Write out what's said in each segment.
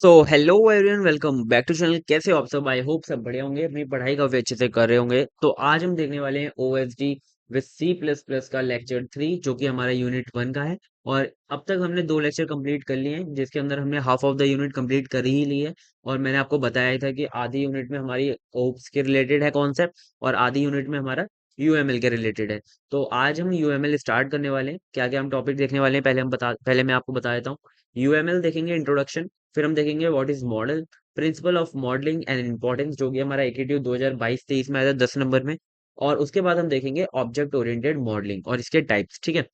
तो hello everyone, welcome back to channel. कैसे हो आप सब? आई होप सब बढ़िया होंगे, अपनी पढ़ाई काफी अच्छे से कर रहे होंगे। तो आज हम देखने वाले हैं OSD with C plus plus का लेक्चर 3, जो कि हमारा यूनिट 1 का है। और अब तक हमने 2 लेक्चर कंप्लीट कर लिए हैं, जिसके अंदर हमने half of the unit complete कर ही ली है। और मैंने आपको बताया ही था कि आधी यूनिट में हमारी ओप्स के रिलेटेड है कॉन्सेप्ट, और आधी यूनिट में हमारा यूएमएल के रिलेटेड है। तो आज हम यूएमएल स्टार्ट करने वाले हैं। क्या क्या हम टॉपिक देखने वाले हैं, पहले मैं आपको बता देता हूँ। यूएमएल देखेंगे इंट्रोडक्शन, फिर हम देखेंगे what is model, principle of modelling and importance, जो कि हमारा एकेटीव 2022-23 में आया था 10 नंबर में। और उसके बाद हम देखेंगे ऑब्जेक्ट ओरिएंटेड मॉडलिंग और इसके टाइप्स। ठीक है,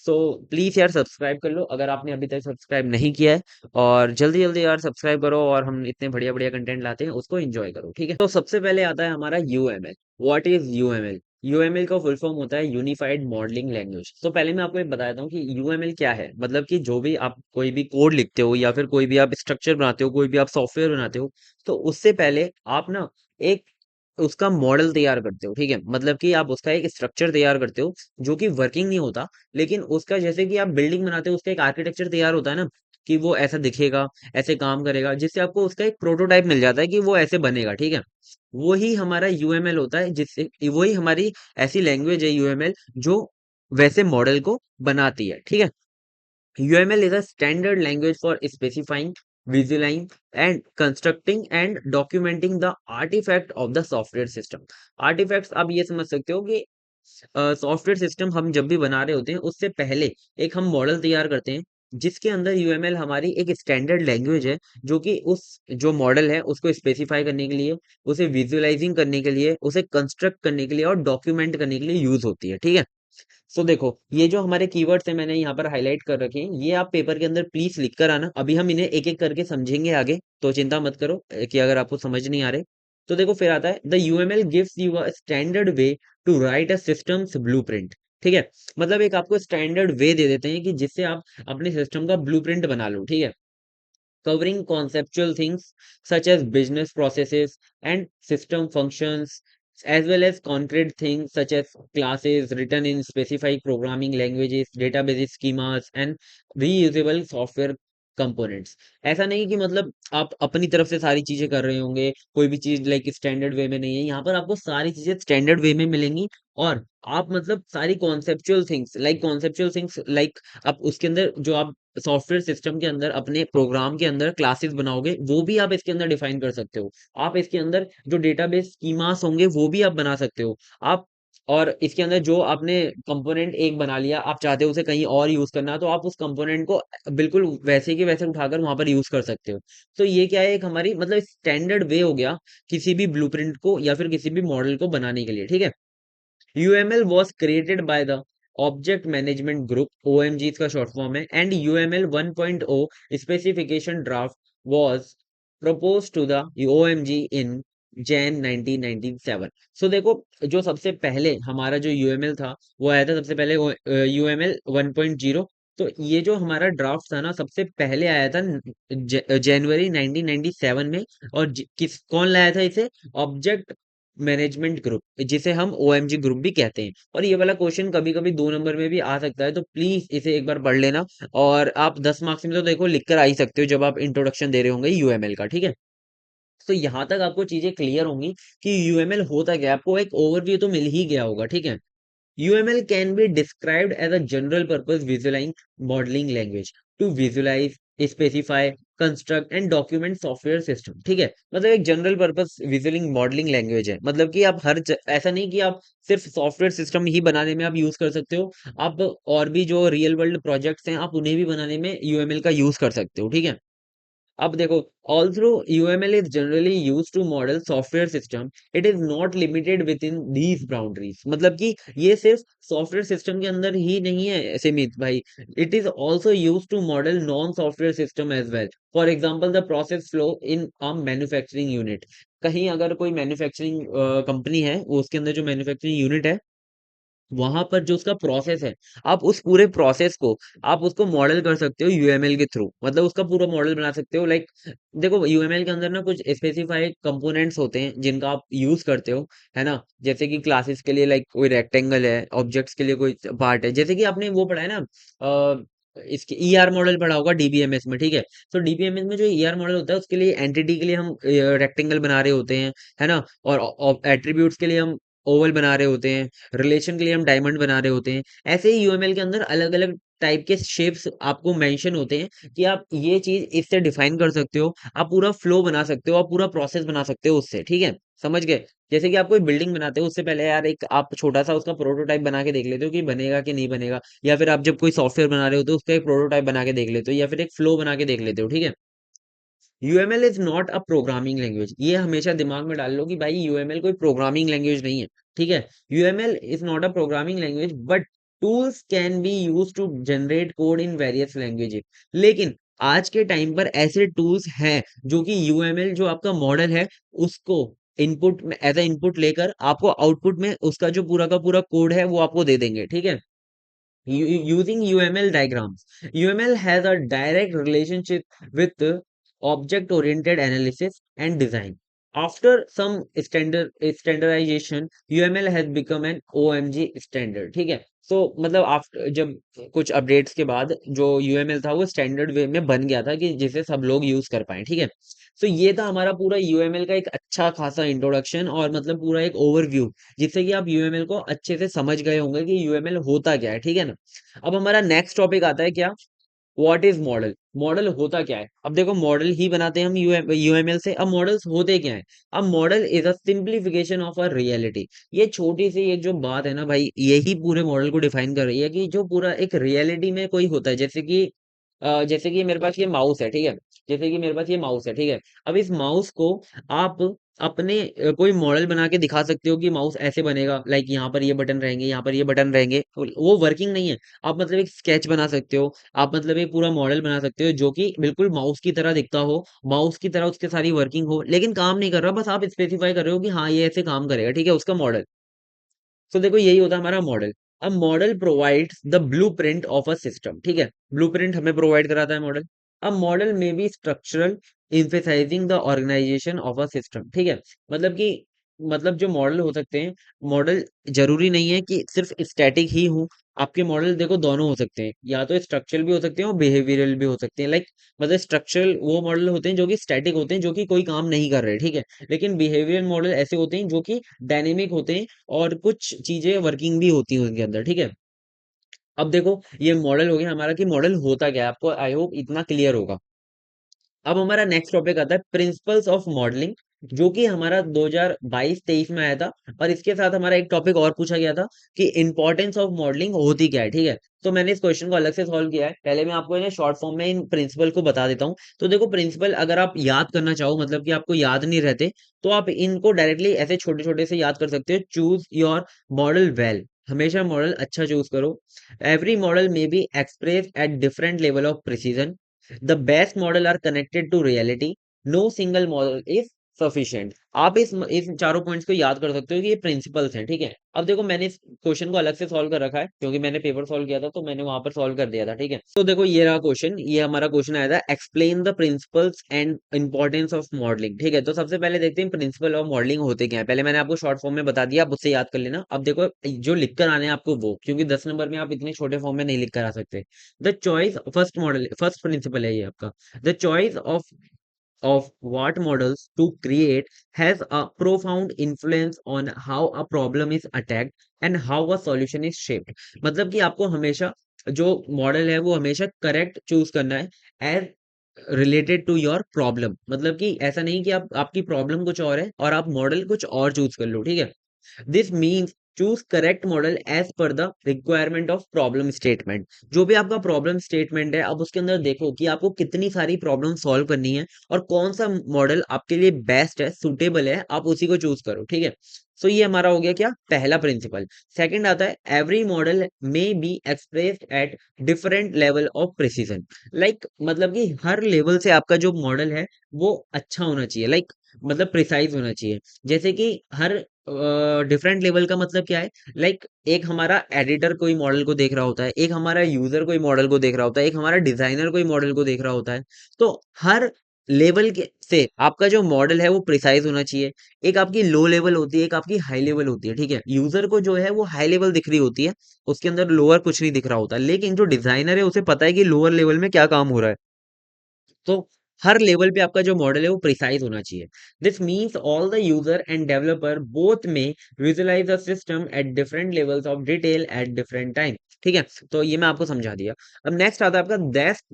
सो प्लीज यार सब्सक्राइब कर लो अगर आपने अभी तक सब्सक्राइब नहीं किया है। और जल्दी जल्दी यार सब्सक्राइब करो, और हम इतने बढ़िया बढ़िया कंटेंट लाते हैं, उसको एंजॉय करो। ठीक है, तो सबसे पहले आता है हमारा UML. What is UML? UML का फुल फॉर्म होता है यूनिफाइड मॉडलिंग लैंग्वेज। तो पहले मैं आपको एक बताता हूँ कि यूएमएल क्या है। मतलब कि जो भी आप कोई भी कोड लिखते हो, या फिर कोई भी आप स्ट्रक्चर बनाते हो, कोई भी आप सॉफ्टवेयर बनाते हो, तो उससे पहले आप ना एक उसका मॉडल तैयार करते हो। ठीक है, मतलब कि आप उसका एक स्ट्रक्चर तैयार करते हो, जो कि वर्किंग नहीं होता, लेकिन उसका जैसे कि आप बिल्डिंग बनाते हो, उसका एक आर्किटेक्चर तैयार होता है ना, कि वो ऐसा दिखेगा, ऐसे काम करेगा, जिससे आपको उसका एक प्रोटोटाइप मिल जाता है कि वो ऐसे बनेगा। ठीक है, वही हमारा यूएमएल होता है, जिससे वही हमारी ऐसी लैंग्वेज है यूएमएल, जो वैसे मॉडल को बनाती है। ठीक है, UML is a standard language for specifying, visualizing, and constructing and documenting the artifact of the software system. Artifacts आप ये समझ सकते हो कि सॉफ्टवेयर सिस्टम हम जब भी बना रहे होते हैं, उससे पहले एक हम मॉडल तैयार करते हैं, जिसके अंदर यूएमएल हमारी एक स्टैंडर्ड लैंग्वेज है, जो कि उस जो मॉडल है उसको स्पेसिफाई करने के लिए, उसे विजुअलाइजिंग करने के लिए, उसे कंस्ट्रक्ट करने के लिए और डॉक्यूमेंट करने के लिए यूज होती है। ठीक है, सो देखो, ये जो हमारे कीवर्ड्स हैं मैंने यहाँ पर हाईलाइट कर रखे हैं, ये आप पेपर के अंदर प्लीज लिख कर आना। अभी हम इन्हें एक एक करके समझेंगे आगे, तो चिंता मत करो कि अगर आपको समझ नहीं आ रहे। तो देखो, फिर आता है the UML gives you a standard way to write a systems blueprint. ठीक है, मतलब एक आपको स्टैंडर्ड वे दे देते हैं कि जिससे आप अपने सिस्टम का ब्लूप्रिंट बना लो। ठीक है, covering conceptual things such as business processes and system functions, as well as concrete things such as classes written in specific programming languages, database schemas, and reusable software components. ऐसा नहीं कि मतलब आप अपनी तरफ से सारी चीजें कर रहे होंगे, कोई भी चीज लाइक स्टैंडर्ड वे में नहीं है। यहाँ पर आपको सारी चीजें स्टैंडर्ड वे में मिलेंगी, और आप मतलब सारी कॉन्सेप्चुअल थिंग्स लाइक आप उसके अंदर जो आप सॉफ्टवेयर सिस्टम के अंदर अपने प्रोग्राम के अंदर क्लासेस बनाओगे, वो भी आप इसके अंदर डिफाइन कर सकते हो। आप इसके अंदर जो डेटाबेस स्कीमास होंगे, वो भी आप बना सकते हो। आप और इसके अंदर जो आपने कंपोनेंट एक बना लिया, आप चाहते हो उसे कहीं और यूज करना, तो आप उस कंपोनेंट को बिल्कुल वैसे के वैसे उठाकर वहां पर यूज कर सकते हो। तो ये क्या है, एक हमारी मतलब स्टैंडर्ड वे हो गया किसी भी ब्लूप्रिंट को या फिर किसी भी मॉडल को बनाने के लिए। ठीक है, UML was created by the Object Management Group, OMG इसका शॉर्ट फॉर्म है, and UML 1.0 specification draft was proposed to the OMG in Jan 1997। सो देखो, जो सबसे पहले हमारा जो UML था, वो आया था सबसे पहले UML 1.0। तो ये जो हमारा ड्राफ्ट था ना, सबसे पहले आया था जनवरी 1997 में। और किस कौन लाया था इसे? ऑब्जेक्ट मैनेजमेंट ग्रुप, जिसे हम ओएमजी ग्रुप भी कहते हैं। और ये वाला क्वेश्चन कभी कभी 2 नंबर में भी आ सकता है, तो प्लीज इसे एक बार पढ़ लेना। और आप 10 मार्क्स में तो देखो लिख कर आ ही सकते हो, जब आप इंट्रोडक्शन दे रहे होंगे यूएमएल का। ठीक है, तो यहाँ तक आपको चीजें क्लियर होंगी कि यूएमएल होता क्या है, आपको एक ओवरव्यू तो मिल ही गया होगा। ठीक है, UML can be described as a general purpose visualizing modeling language to visualize, specify, construct and document software system। ठीक है, मतलब एक जनरल पर्पस विजुअलिंग मॉडलिंग लैंग्वेज है। मतलब कि आप ऐसा नहीं कि आप सिर्फ सॉफ्टवेयर सिस्टम ही बनाने में आप यूज कर सकते हो, आप और भी जो रियल वर्ल्ड प्रोजेक्ट्स हैं, आप उन्हें भी बनाने में यूएमएल का यूज कर सकते हो। ठीक है, अब देखो, although UML is generally used to model software system, it is not limited within these boundaries। मतलब कि ये सिर्फ सॉफ्टवेयर सिस्टम के अंदर ही नहीं है सीमित भाई, it is also used to model non software system as well। For example, the process flow in a manufacturing unit। कहीं अगर कोई मैन्युफैक्चरिंग कंपनी है, वो उसके अंदर जो मैन्युफैक्चरिंग यूनिट है, वहां पर जो उसका प्रोसेस है, आप उस पूरे प्रोसेस को आप उसको मॉडल कर सकते हो यूएमएल के थ्रू। मतलब उसका पूरा मॉडल बना सकते हो। लाइक देखो, यूएमएल के अंदर ना कुछ स्पेसिफाइड कंपोनेंट्स होते हैं जिनका आप यूज करते हो, है ना। जैसे कि क्लासेस के लिए लाइक कोई रेक्टेंगल है, ऑब्जेक्ट्स के लिए कोई पार्ट है, जैसे कि आपने वो पढ़ा है ना, इसके ईआर मॉडल पढ़ा होगा डीबीएमएस में, ठीक है। तो डीबीएमएस में जो ईआर मॉडल होता है उसके लिए एंटिटी के लिए हम रेक्टेंगल बना रहे होते हैं, है ना। और एट्रीब्यूट्स के लिए हम ओवल बना रहे होते हैं, रिलेशन के लिए हम डायमंड बना रहे होते हैं। ऐसे ही यूएमएल के अंदर अलग अलग टाइप के शेप्स आपको मेंशन होते हैं कि आप ये चीज इससे डिफाइन कर सकते हो, आप पूरा फ्लो बना सकते हो, आप पूरा प्रोसेस बना सकते हो उससे, ठीक है। समझ गए। जैसे कि आप कोई बिल्डिंग बनाते हो उससे पहले यार एक आप छोटा सा उसका प्रोटोटाइप बना के देख लेते हो कि बनेगा कि नहीं बनेगा, या फिर आप जब कोई सॉफ्टवेयर बना रहे हो तो उसका एक प्रोटोटाइप बना के देख लेते हो, या फिर एक फ्लो बना के देख लेते हो, ठीक है। UML is not a programming language, ये हमेशा दिमाग में डाल लो कि भाई यूएमएल कोई प्रोग्रामिंग लैंग्वेज नहीं है, ठीक है। UML is not a programming language but tools can be use to generate code in various languages. लेकिन आज के टाइम पर ऐसे टूल्स हैं जो कि यूएमएल जो आपका मॉडल है उसको इनपुट में एज अ इनपुट लेकर आपको आउटपुट में उसका जो पूरा का पूरा कोड है वो आपको दे देंगे, ठीक है। Using UML diagrams. UML has a direct relationship with object-oriented analysis and design. After some standardization, UML has become an OMG standard. ठीक है। तो मतलब आफ्टर जब कुछ अपडेट्स के बाद जो UML था वो स्टैंडर्ड वे में बन गया था कि जिसे सब लोग यूज कर पाए, ठीक है। तो ये था हमारा पूरा UML का एक अच्छा खासा इंट्रोडक्शन और मतलब पूरा एक ओवरव्यू, जिससे कि आप यूएमएल को अच्छे से समझ गए होंगे कि यूएमएल होता क्या है, ठीक है ना। अब हमारा नेक्स्ट टॉपिक आता है क्या, व्हाट इज मॉडल। मॉडल होता क्या है। अब देखो मॉडल ही बनाते हैं हम यूएमएल से। अब मॉडल्स होते क्या है। अब model is a simplification of a reality. ये छोटी सी एक जो बात है ना भाई, यही पूरे मॉडल को डिफाइन कर रही है कि जो पूरा एक रियलिटी में कोई होता है, जैसे कि मेरे पास ये माउस है, ठीक है। जैसे कि मेरे पास ये माउस है, ठीक है। अब इस माउस को आप अपने कोई मॉडल बना के दिखा सकते हो कि माउस ऐसे बनेगा, लाइक यहाँ पर ये बटन रहेंगे, यहाँ पर ये बटन रहेंगे, वो वर्किंग नहीं है। आप मतलब एक स्केच बना सकते हो, आप मतलब एक पूरा मॉडल बना सकते हो जो कि बिल्कुल माउस की तरह दिखता हो, माउस की तरह उसके सारी वर्किंग हो, लेकिन काम नहीं कर रहा, बस आप स्पेसिफाई कर रहे हो कि हाँ ये ऐसे काम करेगा, ठीक है, उसका मॉडल। तो देखो यही होता है हमारा मॉडल। अब model provides the blueprint of a system, ठीक है। ब्लूप्रिंट हमें प्रोवाइड कराता है मॉडल। अब मॉडल में be structural, emphasizing the organisation of a system, ठीक है। मतलब कि मतलब जो मॉडल हो सकते हैं, मॉडल जरूरी नहीं है कि सिर्फ स्टैटिक ही हो। आपके मॉडल देखो दोनों हो सकते हैं, या तो स्ट्रक्चरल भी हो सकते हैं और बिहेवियरल भी हो सकते हैं। लाइक मतलब स्ट्रक्चरल वो मॉडल होते हैं जो कि स्टैटिक होते हैं, जो कि कोई काम नहीं कर रहे, ठीक है। लेकिन बिहेवियरल मॉडल ऐसे होते हैं जो कि डायनेमिक होते हैं और कुछ चीजें वर्किंग भी होती हैं उनके अंदर, ठीक है। अब देखो ये मॉडल हो गया हमारा कि मॉडल होता क्या है, आपको आई होप इतना क्लियर होगा। अब हमारा नेक्स्ट टॉपिक आता है प्रिंसिपल्स ऑफ मॉडलिंग, जो कि हमारा 2022-23 में आया था। और इसके साथ हमारा एक टॉपिक और पूछा गया था कि इंपॉर्टेंस ऑफ मॉडलिंग होती क्या है, ठीक है। तो मैंने इस क्वेश्चन को अलग से सॉल्व किया है। पहले मैं आपको इन्हें शॉर्ट फॉर्म में इन प्रिंसिपल को बता देता हूँ। तो देखो प्रिंसिपल अगर आप याद करना चाहो, मतलब कि आपको याद नहीं रहते, तो आप इनको डायरेक्टली ऐसे छोटे छोटे से याद कर सकते हो। चूज योर मॉडल वेल, हमेशा मॉडल अच्छा चूज करो। एवरी मॉडल में be express at different level of precision. The best model are connected to reality. No single model is sufficient. आप इस चारों पॉइंट्स को याद कर सकते हो कि ये प्रिंसिपल्स हैं, ठीक है। अब देखो मैंने इस क्वेश्चन को अलग से सॉल्व कर रखा है क्योंकि मैंने पेपर सॉल्व किया था, तो मैंने वहां पर सॉल्व कर दिया था, ठीक है। तो देखो ये रहा क्वेश्चन, ये हमारा क्वेश्चन आया था explain the principles and importance of modelling, ठीक है। तो सबसे पहले देखते हैं प्रिंसिपल ऑफ मॉडलिंग होते क्या है। पहले मैंने आपको शॉर्ट फॉर्म में बता दिया, आप उससे याद कर लेना। अब देखो जो लिख कर आने हैं आपको वो, क्योंकि 10 नंबर में आप इतने छोटे फॉर्म में नहीं लिख कर आ सकते। द चॉइस फर्स्ट प्रिंसिपल है ये आपका। The choice of what models to create has a profound influence on how a problem is attacked and how a solution is shaped। मतलब कि आपको हमेशा जो मॉडल है वो हमेशा करेक्ट चूज करना है as related to your problem. मतलब कि ऐसा नहीं कि आप आपकी प्रॉब्लम कुछ और है और आप मॉडल कुछ और चूज कर लो, ठीक है। This means choose correct model as per the requirement of problem statement. जो भी आपका प्रॉब्लम स्टेटमेंट है, अब उसके अंदर देखो कि आपको कितनी सारी प्रॉब्लम सॉल्व करनी है और कौन सा मॉडल आपके लिए बेस्ट है, सुटेबल है, आप उसी को चूज करो, ठीक है। सो ये हमारा हो गया क्या, पहला प्रिंसिपल। सेकंड आता है every model may be expressed at different level of precision. Like मतलब कि हर लेवल से आपका जो मॉडल है वो अच्छा होना चाहिए, लाइक मतलब प्रिसाइज होना चाहिए। जैसे कि हर डिफरेंट लेवल का मतलब क्या है, लाइक एक हमारा एडिटर कोई मॉडल को देख रहा होता है, एक हमारा यूजर कोई मॉडल को देख रहा होता है, एक हमारा डिजाइनर कोई मॉडल को देख रहा होता है। तो हर लेवल के से आपका जो मॉडल है वो प्रिसाइज होना चाहिए। एक आपकी लो लेवल होती है, एक आपकी हाई लेवल होती है, ठीक है। यूजर को जो है वो हाई लेवल दिख रही होती है, उसके अंदर लोअर कुछ नहीं दिख रहा होता, लेकिन जो डिजाइनर है उसे पता है कि लोअर लेवल में क्या काम हो रहा है। तो हर लेवल पे आपका जो मॉडल है वो प्रिसाइज होना चाहिए। This means all the user and developer both में visualize the system at different levels of detail at different time, ठीक है। तो ये मैं आपको समझा दिया। अब नेक्स्ट आता है आपका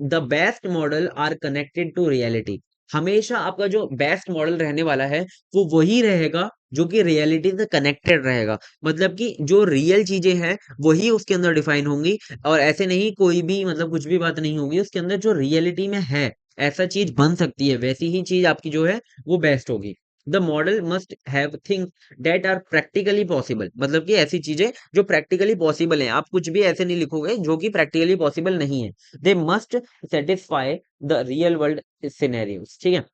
the best model are connected to reality. हमेशा आपका जो बेस्ट मॉडल रहने वाला है वो वही रहेगा जो कि रियलिटी से कनेक्टेड रहेगा। मतलब कि जो रियल चीजें हैं वही उसके अंदर डिफाइन होंगी, और ऐसे नहीं कोई भी मतलब कुछ भी बात नहीं होगी उसके अंदर, जो रियलिटी में है ऐसा चीज बन सकती है वैसी ही चीज आपकी जो है वो बेस्ट होगी। The model must have things that are practically possible. मतलब कि ऐसी चीजें जो प्रैक्टिकली पॉसिबल है, आप कुछ भी ऐसे नहीं लिखोगे जो कि प्रैक्टिकली पॉसिबल नहीं है। They must satisfy the real world scenarios, ठीक है।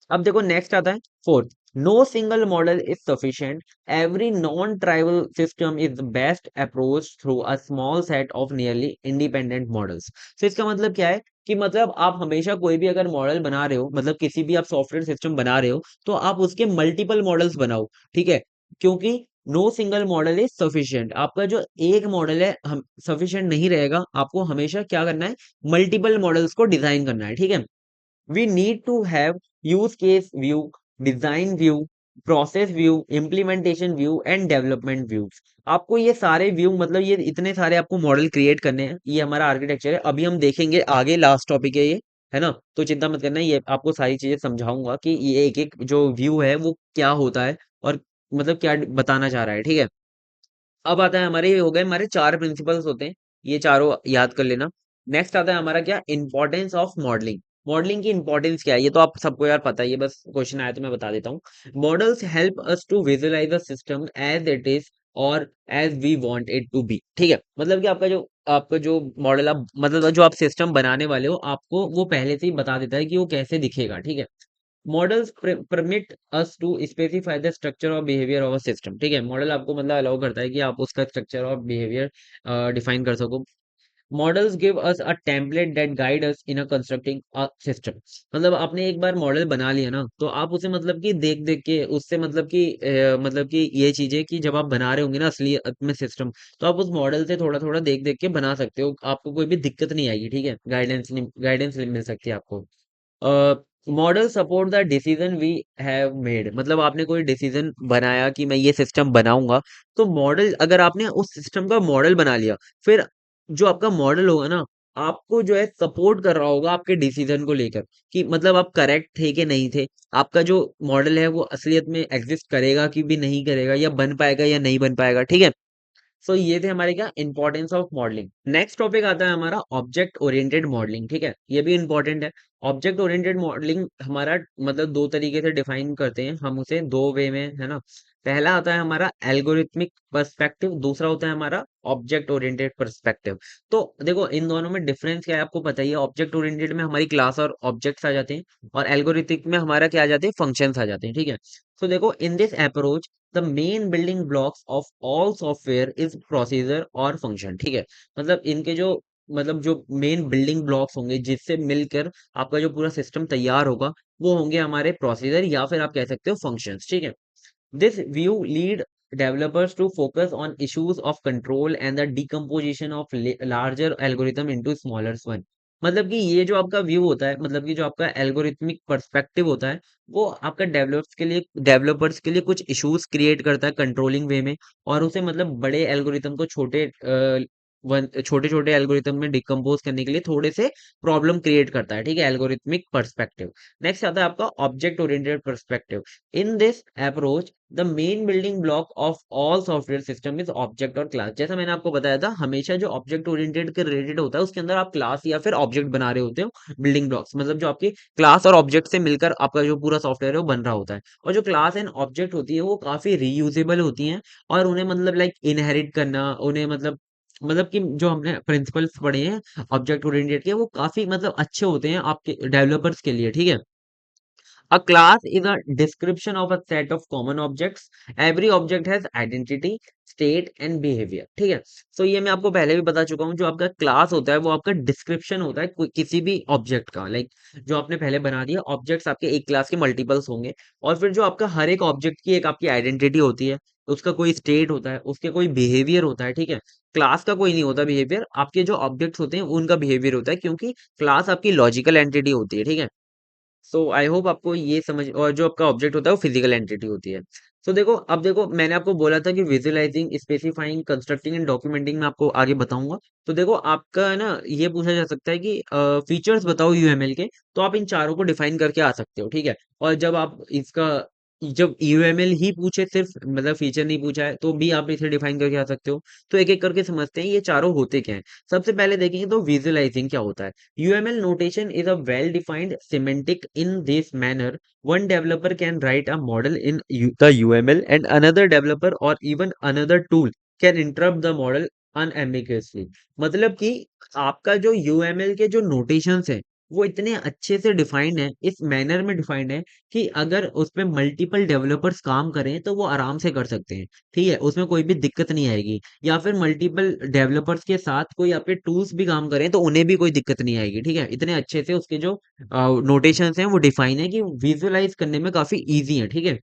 अब देखो नेक्स्ट आता है fourth. No single model is sufficient, every non trivial system is the best approach through a small set of nearly independent models. तो इसका मतलब क्या है कि मतलब आप हमेशा कोई भी अगर मॉडल बना रहे हो, मतलब किसी भी आप सॉफ्टवेयर सिस्टम बना रहे हो, तो आप उसके मल्टीपल मॉडल्स बनाओ, ठीक है। क्योंकि no single model is sufficient, आपका जो एक मॉडल है हम सफिशिएंट नहीं रहेगा, आपको हमेशा क्या करना है, मल्टीपल मॉडल्स को डिजाइन करना है, ठीक है। We need to have use case view, design view, process view, implementation view and development views। आपको ये सारे व्यू मतलब ये इतने सारे आपको मॉडल क्रिएट करने हैं। ये हमारा आर्किटेक्चर है, अभी हम देखेंगे आगे, लास्ट टॉपिक है ये, है ना। तो चिंता मत करना, ये आपको सारी चीजें समझाऊंगा कि ये एक एक जो व्यू है वो क्या होता है और मतलब क्या बताना चाह रहा है, ठीक है। अब आता है हमारे, ये हो गए हमारे चार प्रिंसिपल्स होते हैं, ये चारों याद कर लेना। नेक्स्ट आता है हमारा क्या, इंपॉर्टेंस ऑफ मॉडलिंग। मॉडलिंग की इंपॉर्टेंस क्या है ये तो आप सबको यार पता ही है, बस क्वेश्चन आया तो मैं बता देता हूँ। Models help us to visualize the system as it is और as we want it to be, ठीक है। मतलब कि आपका जो मॉडल आप मतलब जो आप सिस्टम बनाने वाले हो, आपको वो पहले से ही बता देता है कि वो कैसे दिखेगा, ठीक है। Models permit us to specify the structure और बिहेवियर ऑफ अ सिस्टम, ठीक है। मॉडल आपको मतलब अलाउ करता है कि आप उसका स्ट्रक्चर और बिहेवियर डिफाइन कर सको। Models give us a template that guide us in a constructing a system. मतलब आपने एक बार मॉडल बना लिया ना, तो आप उसे मतलब कि देख देख के उससे मतलब कि ये चीजें कि जब आप बना रहे होंगे ना असलियत में सिस्टम, तो आप उस मॉडल से थोड़ा थोड़ा देख देख के बना सकते हो, आपको कोई भी दिक्कत नहीं आएगी, ठीक है। गाइडेंस मिल सकती है आपको। Model support the decision we have made. मतलब आपने कोई डिसीजन बनाया कि मैं ये सिस्टम बनाऊंगा, तो मॉडल अगर आपने उस सिस्टम का मॉडल बना लिया, फिर जो आपका मॉडल होगा ना, आपको जो है सपोर्ट कर रहा होगा आपके डिसीजन को लेकर, कि मतलब आप करेक्ट थे कि नहीं थे, आपका जो मॉडल है वो असलियत में एग्जिस्ट करेगा कि भी नहीं करेगा, या बन पाएगा या नहीं बन पाएगा, ठीक है। सो ये थे हमारे क्या, importance of modelling. Next topic आता है हमारा ऑब्जेक्ट ओरिएंटेड मॉडलिंग, ठीक है। ये भी इंपॉर्टेंट है। ऑब्जेक्ट ओरिएंटेड मॉडलिंग हमारा मतलब दो तरीके से डिफाइन करते हैं हम उसे, दो वे में, है ना। पहला आता है हमारा एल्गोरिथमिक पर्सपेक्टिव, दूसरा होता है हमारा ऑब्जेक्ट ओरिएंटेड पर्सपेक्टिव। तो देखो इन दोनों में डिफरेंस क्या है आपको पता ही है। ऑब्जेक्ट ओरिएंटेड में हमारी क्लास और ऑब्जेक्ट्स आ जाते हैं, और एल्गोरिथमिक में हमारा क्या आ जाते हैं, फंक्शंस आ जाते हैं, ठीक है। तो देखो in this approach the main building blocks of all software is procedure और फंक्शन, ठीक है। मतलब इनके जो मतलब जो मेन बिल्डिंग ब्लॉक्स होंगे जिससे मिलकर आपका जो पूरा सिस्टम तैयार होगा, वो होंगे हमारे प्रोसीजर या फिर आप कह सकते हो फंक्शंस, ठीक है। This view lead developers to focus on issues of control and the decomposition of larger algorithm into smaller one। मतलब कि ये जो आपका व्यू होता है, मतलब कि जो आपका एल्गोरिथमिक पर्सपेक्टिव होता है, वो आपका डेवलपर्स के लिए कुछ इश्यूज क्रिएट करता है कंट्रोलिंग वे में, और उसे मतलब बड़े एल्गोरिथम को छोटे छोटे एल्गोरिथम में डिकम्पोज करने के लिए थोड़े से प्रॉब्लम क्रिएट करता है, ठीक है, एल्गोरिथमिक पर्सपेक्टिव। नेक्स्ट आता है आपका object oriented perspective. In this approach the main building block of all software system is object और क्लास। जैसा मैंने आपको बताया था, हमेशा जो ऑब्जेक्ट ओरिएंटेड के रिलेटेड होता है उसके अंदर आप क्लास या फिर ऑब्जेक्ट बना रहे होते हो, बिल्डिंग ब्लॉक्स मतलब जो आपकी क्लास और ऑब्जेक्ट से मिलकर आपका जो पूरा सॉफ्टवेयर है वो बन रहा होता है। और जो क्लास एंड ऑब्जेक्ट होती है वो काफी रीयूजेबल होती हैं, और उन्हें मतलब लाइक इनहेरिट करना, उन्हें मतलब कि जो हमने प्रिंसिपल्स पढ़े हैं ऑब्जेक्ट ओरिएंटेड के, वो काफी मतलब अच्छे होते हैं आपके डेवलपर्स के लिए, ठीक है। A class is a description of a set of common objects. Every object has identity, state and behaviour. ठीक है, सो ये मैं आपको पहले भी बता चुका हूँ। जो आपका क्लास होता है वो आपका डिस्क्रिप्शन होता है किसी भी ऑब्जेक्ट का। लाइक जो आपने पहले बना दिया, ऑब्जेक्ट्स आपके एक क्लास के मल्टीपल्स होंगे, और फिर जो आपका हर एक ऑब्जेक्ट की एक आपकी आइडेंटिटी होती है, उसका कोई स्टेट होता है, उसके कोई बिहेवियर होता है। ठीक है, क्लास का कोई नहीं होता बिहेवियर, आपके जो ऑब्जेक्ट्स होते हैं उनका बिहेवियर होता है, क्योंकि क्लास आपकी लॉजिकल एंटिटी होती है। ठीक है, सो आई होप आपको ये समझ, और जो आपका ऑब्जेक्ट होता है वो फिजिकल एंटिटी होती है। सो देखो, अब देखो मैंने आपको बोला था कि visualising, specifying, constructing and documenting में आपको आगे बताऊंगा। तो देखो आपका है ना, ये पूछा जा सकता है कि फीचर्स बताओ यूएमएल के, तो आप इन चारों को डिफाइन करके आ सकते हो। ठीक है, और जब आप इसका, जब यूएमएल ही पूछे, सिर्फ मतलब फीचर नहीं पूछा है, तो भी आप इसे डिफाइन करके आ सकते हो। तो एक एक करके समझते हैं ये चारों होते क्या हैं। सबसे पहले देखेंगे तो विजुअलाइजिंग क्या होता है। UML notation is a well-defined semantic in this manner. One developer can write a model in the UML, and another developer or even another tool can interrupt the model unambiguously. मतलब कि आपका जो UML के जो notations हैं वो इतने अच्छे से डिफाइंड है, इस मैनर में डिफाइंड है कि अगर उसमें मल्टीपल डेवलपर्स काम करें तो वो आराम से कर सकते हैं। ठीक है, उसमें कोई भी दिक्कत नहीं आएगी। या फिर मल्टीपल डेवलपर्स के साथ कोई आपके टूल्स भी काम करें तो उन्हें भी कोई दिक्कत नहीं आएगी। ठीक है, इतने अच्छे से उसके जो नोटेशंस हैं वो डिफाइन है कि विजुअलाइज करने में काफी इजी है। ठीक है,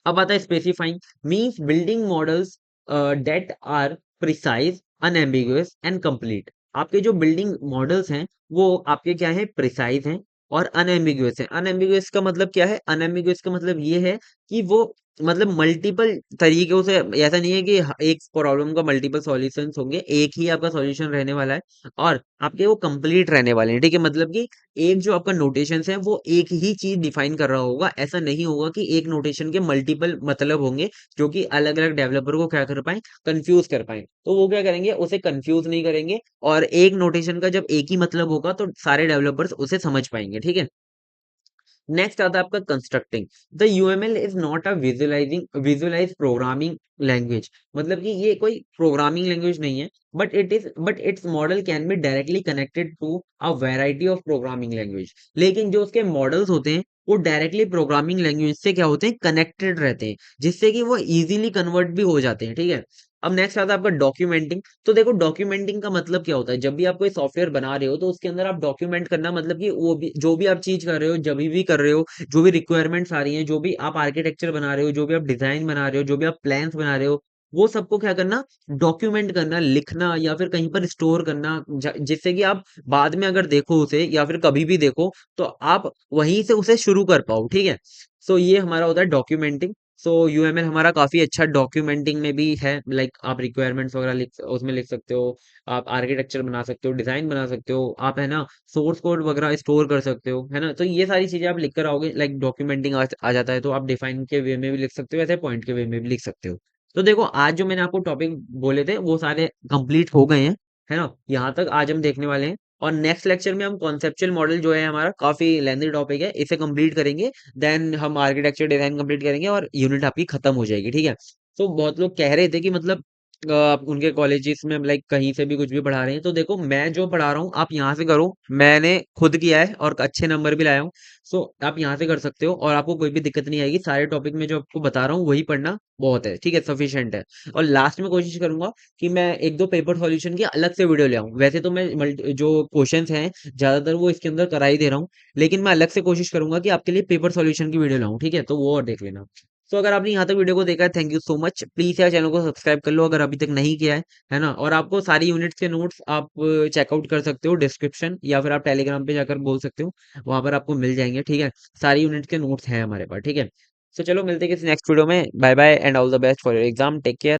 अब आता है specifying, means building models that are precise, unambiguous and complete. आपके जो बिल्डिंग मॉडल्स हैं वो आपके क्या है, प्रिसाइज हैं और अनएम्बिगुअस है। अनएम्बिगुअस का मतलब क्या है, अनएम्बिगुअस का मतलब ये है कि वो मतलब मल्टीपल तरीकों से, ऐसा नहीं है कि एक प्रॉब्लम का मल्टीपल सॉल्यूशंस होंगे, एक ही आपका सॉल्यूशन रहने वाला है, और आपके वो कंप्लीट रहने वाले हैं। ठीक है, मतलब कि एक जो आपका नोटेशन है वो एक ही चीज डिफाइन कर रहा होगा। ऐसा नहीं होगा कि एक नोटेशन के मल्टीपल मतलब होंगे, जो कि अलग अलग डेवलपर को क्या कर पाए, कंफ्यूज कर पाए। तो वो क्या करेंगे, उसे कंफ्यूज नहीं करेंगे, और एक नोटेशन का जब एक ही मतलब होगा तो सारे डेवलपर्स उसे समझ पाएंगे। ठीक है, नेक्स्ट आता है आपका constructing. The UML is not a visualize programming language. मतलब कि ये कोई प्रोग्रामिंग लैंग्वेज नहीं है, but it's model can be directly connected to a variety of programming language. लेकिन जो उसके मॉडल्स होते हैं वो डायरेक्टली प्रोग्रामिंग लैंग्वेज से क्या होते हैं, कनेक्टेड रहते हैं, जिससे कि वो इजीली कन्वर्ट भी हो जाते हैं। ठीक है, अब नेक्स्ट आता है आपका डॉक्यूमेंटिंग। तो देखो डॉक्यूमेंटिंग का मतलब क्या होता है, जब भी आप कोई सॉफ्टवेयर बना रहे हो तो उसके अंदर आप डॉक्यूमेंट करना, मतलब कि वो भी जो भी आप चीज कर रहे हो, जब भी कर रहे हो, जो भी रिक्वायरमेंट्स आ रही हैं, जो भी आप आर्किटेक्चर बना रहे हो, जो भी आप डिजाइन बना रहे हो, जो भी आप प्लान्स बना रहे हो, वो सबको क्या करना, डॉक्यूमेंट करना, लिखना, या फिर कहीं पर स्टोर करना, जिससे कि आप बाद में अगर देखो उसे, या फिर कभी भी देखो, तो आप वहीं से उसे शुरू कर पाओ। ठीक है, सो ये हमारा होता है डॉक्यूमेंटिंग। सो यूएमएल हमारा काफी अच्छा डॉक्यूमेंटिंग में भी है। लाइक आप रिक्वायरमेंट्स वगैरह उसमें लिख सकते हो, आप आर्किटेक्चर बना सकते हो, डिजाइन बना सकते हो, आप है ना सोर्स कोड वगैरह स्टोर कर सकते हो, है ना। तो ये सारी चीजें आप लिख कर आओगे, लाइक डॉक्यूमेंटिंग आ जाता है, तो आप डिफाइन के वे में भी लिख सकते हो, ऐसे पॉइंट के वे में भी लिख सकते हो। तो देखो आज जो मैंने आपको टॉपिक बोले थे वो सारे कंप्लीट हो गए हैं, है ना। यहाँ तक आज हम देखने वाले हैं, और नेक्स्ट लेक्चर में हम कॉन्सेप्चुअल मॉडल जो है, हमारा काफी लेंथी टॉपिक है, इसे कंप्लीट करेंगे। देन हम आर्किटेक्चर डिजाइन कंप्लीट करेंगे और यूनिट आपकी खत्म हो जाएगी। ठीक है, तो बहुत लोग कह रहे थे कि मतलब उनके कॉलेजेस में लाइक कहीं से भी कुछ भी पढ़ा रहे हैं, तो देखो मैं जो पढ़ा रहा हूँ आप यहाँ से करो, मैंने खुद किया है और अच्छे नंबर भी लाया हूँ। सो आप यहाँ से कर सकते हो और आपको कोई भी दिक्कत नहीं आएगी। सारे टॉपिक में जो आपको बता रहा हूँ वही पढ़ना बहुत है। ठीक है, सफिशियंट है। और लास्ट में कोशिश करूंगा कि मैं एक दो पेपर सॉल्यूशन की अलग से वीडियो ले आऊं। वैसे तो मैं जो क्वेश्चंस हैं ज्यादातर वो इसके अंदर करा ही दे रहा हूँ, लेकिन मैं अलग से कोशिश करूंगा कि आपके लिए पेपर सॉल्यूशन की वीडियो लाऊं। ठीक है, तो वो और देख लेना। तो अगर आपने यहाँ तक वीडियो को देखा है, thank you so much. Please यार चैनल को सब्सक्राइब कर लो अगर अभी तक नहीं किया है ना। और आपको सारी यूनिट्स के नोट्स आप चेकआउट कर सकते हो डिस्क्रिप्शन, या फिर आप टेलीग्राम पे जाकर बोल सकते हो, वहां पर आपको मिल जाएंगे। ठीक है, सारी यूनिट्स के नोट्स हैं हमारे पास। ठीक है, तो चलो मिलते हैं किसी नेक्स्ट वीडियो में। Bye bye and all the best for your exam, take care.